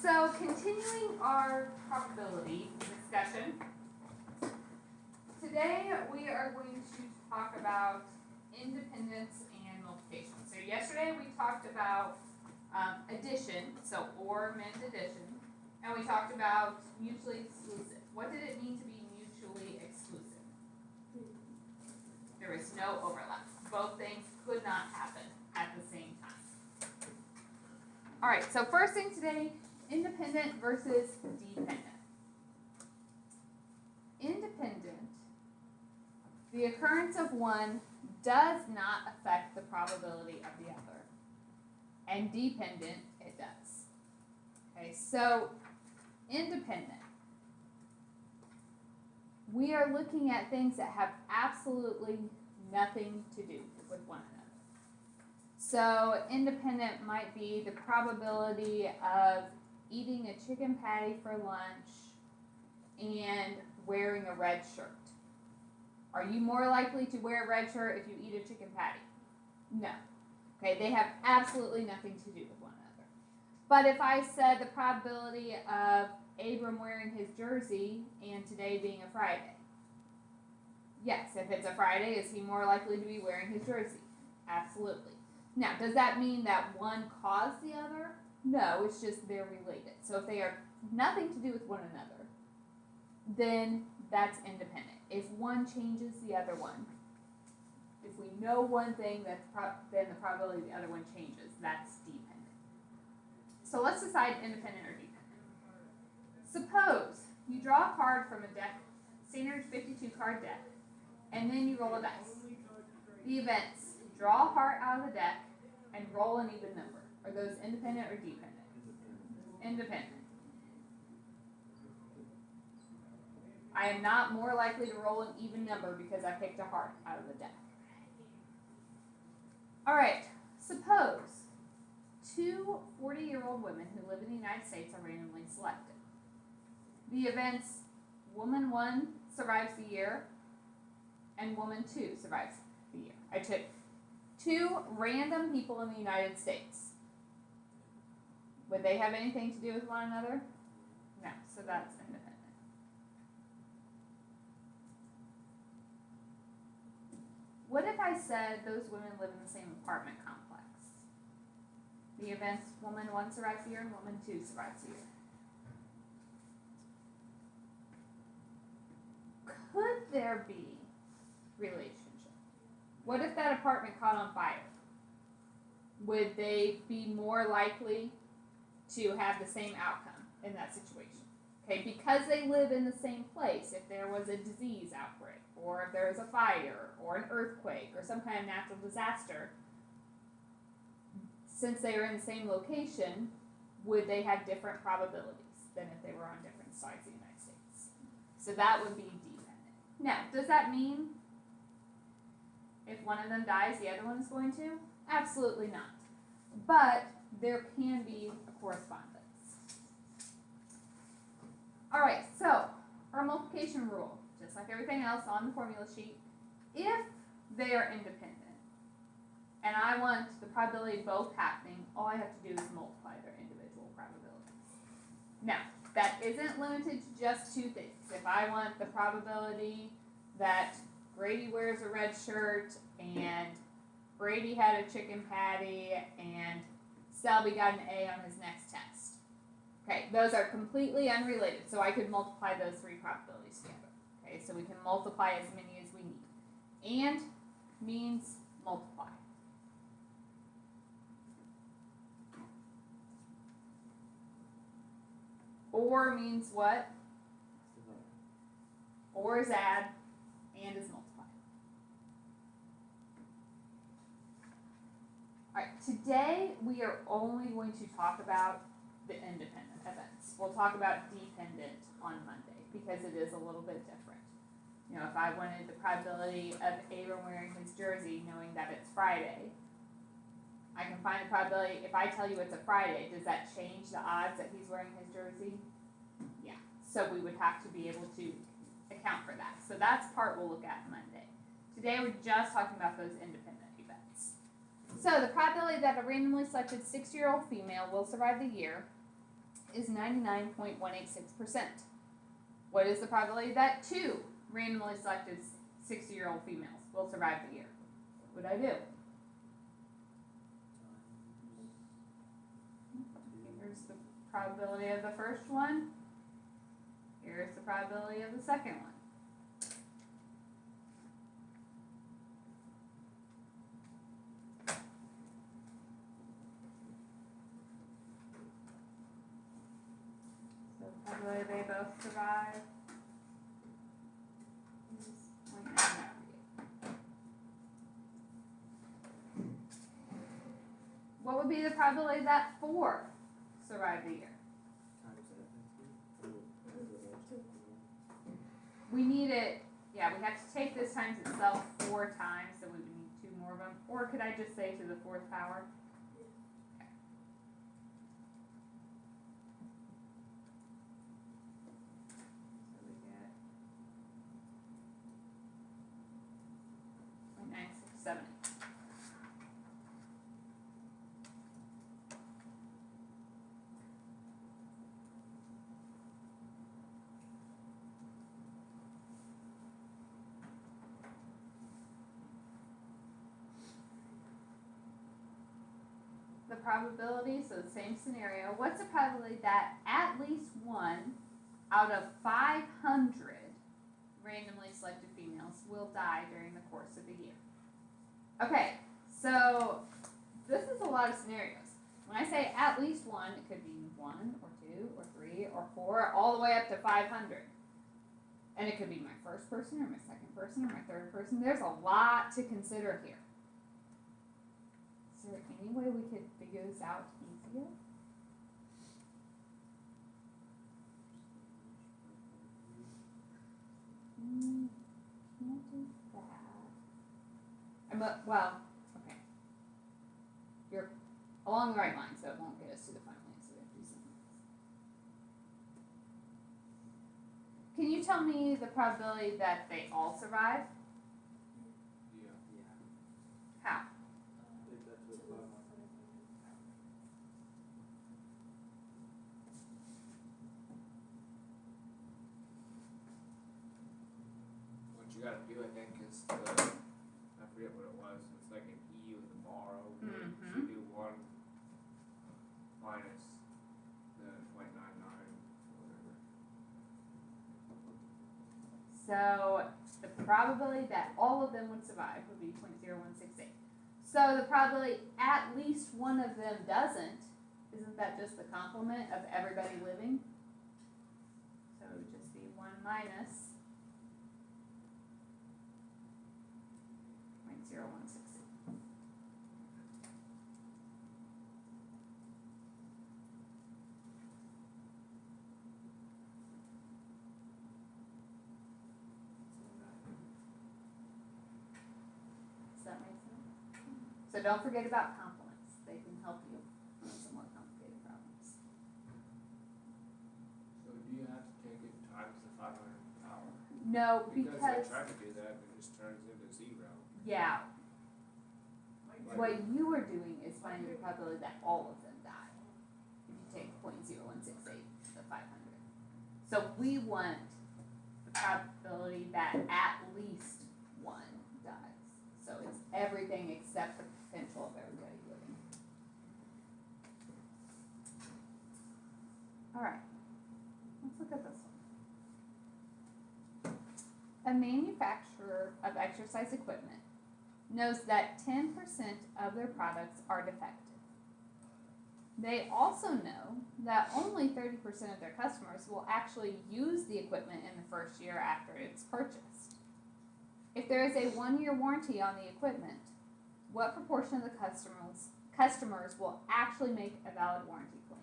So continuing our probability discussion, today we are going to talk about independence and multiplication. So yesterday we talked about addition, so or meant addition, and we talked about mutually exclusive. What did it mean to be mutually exclusive? There is no overlap. Both things could not happen at the same time. All right, so first thing today, independent versus dependent. Independent, the occurrence of one does not affect the probability of the other. And dependent, it does. Okay, so independent. We are looking at things that have absolutely nothing to do with one another. So independent might be the probability of eating a chicken patty for lunch and wearing a red shirt. Are you more likely to wear a red shirt if you eat a chicken patty? No. Okay, they have absolutely nothing to do with one another. But if I said the probability of Abram wearing his jersey and today being a Friday. Yes, if it's a Friday, is he more likely to be wearing his jersey? Absolutely. Now, does that mean that one caused the other? No, it's just they're related. So if they are nothing to do with one another, then that's independent. If one changes the other one, if we know one thing, then the probability of the other one changes. That's dependent. So let's decide independent or dependent. Suppose you draw a card from a deck, standard 52 card deck, and then you roll a dice. The events, draw a heart out of the deck and roll an even number. Are those independent or dependent? Independent. I am not more likely to roll an even number because I picked a heart out of the deck. All right, suppose two 40-year-old women who live in the United States are randomly selected. The events, woman 1 survives the year and woman 2 survives the year. I took two random people in the United States. Would they have anything to do with one another? No, so that's independent. What if I said those women live in the same apartment complex? The events, woman 1 survives the year and woman 2 survives the year. Could there be relationship? What if that apartment caught on fire? Would they be more likely to have the same outcome in that situation? Okay, because they live in the same place, if there was a disease outbreak, or if there was a fire, or an earthquake, or some kind of natural disaster, since they are in the same location, would they have different probabilities than if they were on different sides of the United States? So that would be dependent. Now, does that mean if one of them dies, the other one is going to? Absolutely not. But there can be a correspondence. All right, so our multiplication rule, just like everything else on the formula sheet, if they are independent and I want the probability of both happening, all I have to do is multiply their individual probabilities. Now, that isn't limited to just two things. If I want the probability that Grady wears a red shirt and Brady had a chicken patty and Selby got an A on his next test. Okay, those are completely unrelated, so I could multiply those three probabilities together. Okay, so we can multiply as many as we need. And means multiply. Or means what? Or is add, and is multiply. Alright, today we are only going to talk about the independent events. We'll talk about dependent on Monday because it is a little bit different. You know, if I wanted the probability of Abram wearing his jersey knowing that it's Friday, I can find the probability. If I tell you it's a Friday, does that change the odds that he's wearing his jersey? Yeah. So we would have to be able to account for that. So that's part we'll look at Monday. Today we're just talking about those independent events. So the probability that a randomly selected 60-year-old female will survive the year is 99.186%. What is the probability that 2 randomly selected 60-year-old females will survive the year? What would I do? Here's the probability of the first one. Here's the probability of the second one. So probability they both survive is 0.998. What would be the probability that 4 survive the year? We need it, yeah, we have to take this times itself 4 times, so we would need 2 more of them. Or could I just say to the 4th power? Okay. So we get 0.967. The probability, so the same scenario, what's the probability that at least 1 out of 500 randomly selected females will die during the course of the year? Okay, so this is a lot of scenarios. When I say at least 1, it could be 1 or 2 or 3 or 4, all the way up to 500. And it could be my first person or my second person or my third person. There's a lot to consider here. Is there any way we could figure this out easier? Can't do that. Well, okay. You're along the right line, so it won't get us to the final answer. We have to do something else. Can you tell me the probability that they all survive? How? What you gotta do, I think, is I forget what it was. It's like an E with a bar over it. So you do 1 minus the 0.99 or whatever. So the probability that all of them would survive would be 0.0168. So the probability at least one of them doesn't, isn't that just the complement of everybody living? So it would just be 1 minus 0.0168. Does that make sense? So don't forget about complements. They can help you on some more complicated problems. So do you have to take it times the 500 power? No, Because because I tried to do that, it just turns into 0. yeah, Like, what you were doing is finding the probability that all of them die. If you take 0.0168 to the 500. So we want the probability that at least 1 dies. So it's everything except the potential of everybody living. Alright, let's look at this one. A manufacturer of exercise equipment knows that 10% of their products are defective. They also know that only 30% of their customers will actually use the equipment in the first year after it's purchased. If there is a 1-year warranty on the equipment, what proportion of the customers will actually make a valid warranty claim?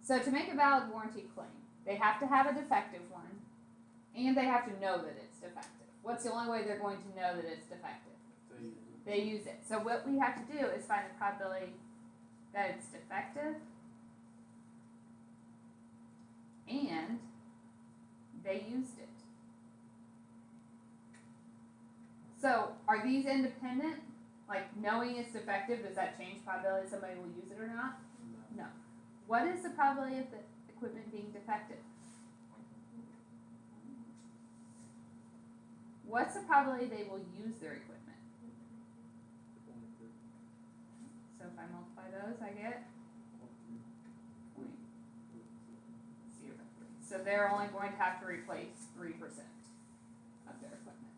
So to make a valid warranty claim, they have to have a defective one, and they have to know that it's defective. What's the only way they're going to know that it's defective? They use it. So what we have to do is find the probability that it's defective and they used it. So are these independent? Like knowing it's defective, does that change probability somebody will use it or not? No. What is the probability of the equipment being defective? What's the probability they will use their equipment? So if I multiply those, I get 0.03. So they're only going to have to replace 3% of their equipment.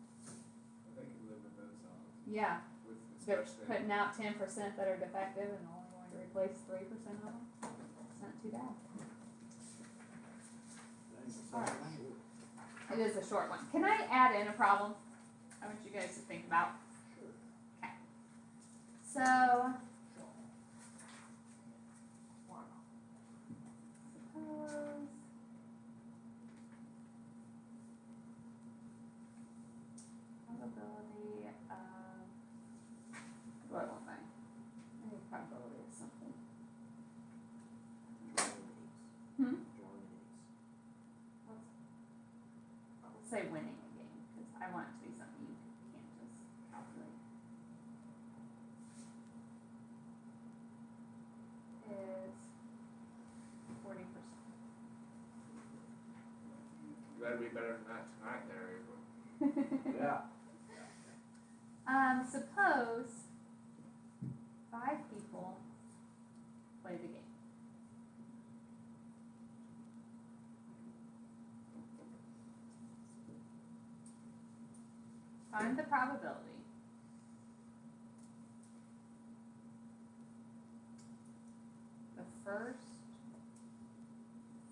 They can live with those odds. Yeah, With they're especially putting out 10% that are defective and only going to replace 3% of them. It's not too bad. Alright. It is a short one. Can I add in a problem? I want you guys to think about. Okay. So, suppose probability of, what do I want mine? I think probability of something. Hmm? I'll say winning a game, because I want it to be something you can't just calculate. Is 40%. you better be better than that tonight, there, April. Yeah. Suppose 5 people play the game. Find the probability the first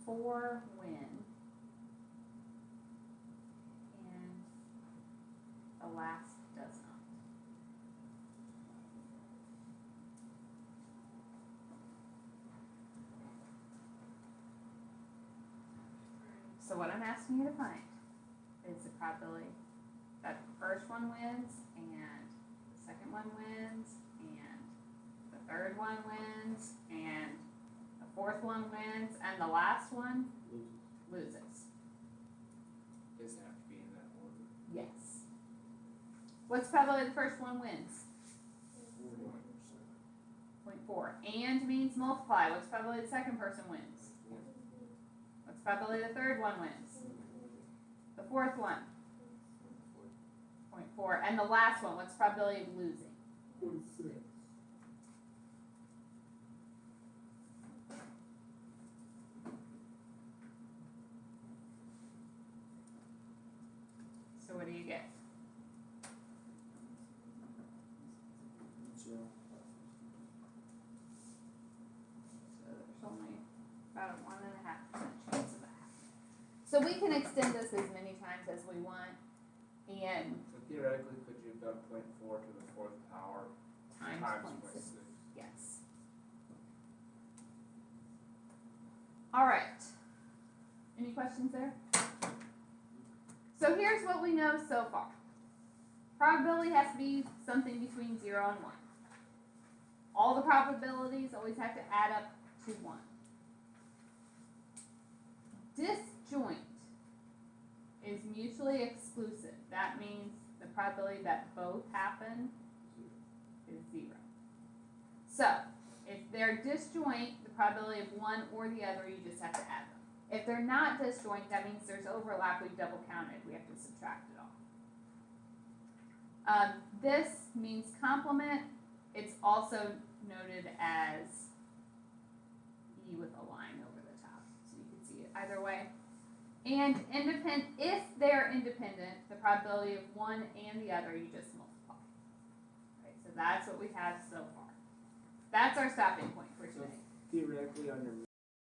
4 win and the last does not. So what I'm asking you to find is the probability that the first one wins and the second one wins and the third one wins and the fourth one wins and the last one loses. Doesn't have to be in that order. Yes. What's the probability the first one wins? 0.4. And means multiply. What's the probability the second person wins? What's the probability the third one wins? The fourth one? 0.4. And the last one, what's the probability of losing? 46. So what do you get? 0. So there's only about a 1.5% chance of that happening. So we can extend this as many times as we want and So theoretically, could you have done 0.4 to the 4th power times times 0.6. 0.6? Yes. All right. Any questions there? So here's what we know so far. Probability has to be something between 0 and 1. All the probabilities always have to add up to 1. Disjoint is mutually exclusive. That means the probability that both happen is 0. So, if they're disjoint, the probability of one or the other, you just have to add them. If they're not disjoint, that means there's overlap. We've double counted. We have to subtract it all. This means complement. It's also noted as E with a line over the top. So you can see it either way. And independent, if they're independent, the probability of one and the other, you just multiply. Right, so that's what we have so far. That's our stopping point for So today. theoretically, on your